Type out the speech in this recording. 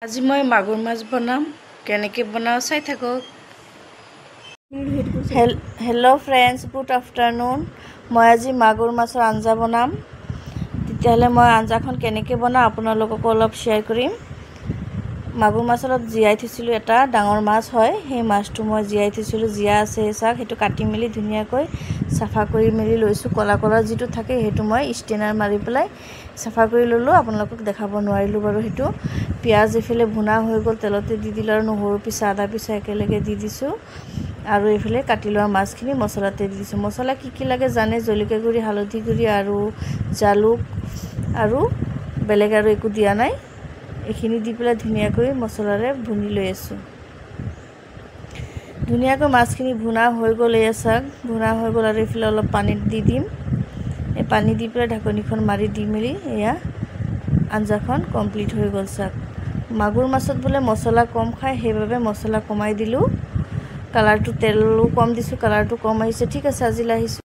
আজি মই মাগুৰ মাছ বনাম কেনেকৈ বনাও চাই থাকক। Hello' friends, good afternoon. মই আজি মাগুৰ মাছৰ আঞ্জা বনাম। তেতিয়াহ'লে মই আঞ্জাখন কেনেকৈ বনাওঁ আপোনালোককো অলপ শ্বেয়াৰ কৰিম। মাগুৰ মাছ অলপ জীয়াই থৈছিলোঁ, এটা ডাঙৰ মাছ হয়, সেই মাছটো মই জীয়াই থৈছিলোঁ, জীয়া আছে চাওক। সেইটো কাটি মেলি ধুনীয়াকৈ চাফা কৰি মেলি লৈছোঁ। ক'লা ক'লা যিটো থাকে সেইটো মই ষ্টেনাৰ মাৰি পেলাই চাফা কৰি ল'লোঁ। আপোনালোকক দেখাব নোৱাৰিলোঁ বাৰু সেইটো। পিঁয়াজ এইফালে ভুনা হৈ গ'ল, তেলতে দি দিলোঁ আৰু নহৰু পিছা আদা পিছা একেলগে দি দিছোঁ। আৰু এইফালে কাটি লোৱা মাছখিনি মছলাতে দি দিছোঁ। মছলা কি লাগে জানে, জলকীয়া গুড়ি, হালধি গুড়ি আৰু জালুক আৰু বেলেগ আৰু একো দিয়া নাই। এইখিনি দি পেলাই ধুনীয়াকৈ মছলাৰে ভুনি লৈ আছোঁ। ধুনীয়াকৈ মাছখিনি ভুনা হৈ গ'ল, এয়া চাওক ভুনা হৈ গ'ল। আৰু এইফালে অলপ পানীত দি দিম। এই পানী দি পেলাই ঢাকনিখন মাৰি দি মেলি এয়া আঞ্জাখন কমপ্লিট হৈ গ'ল চাওক। মাগুৰ মাছত বোলে মছলা কম খায়, সেইবাবে মছলা কমাই দিলোঁ। কালাৰটো তেলো কম দিছোঁ, কালাৰটো কম আহিছে। ঠিক আছে, আজিলৈ আহিছোঁ।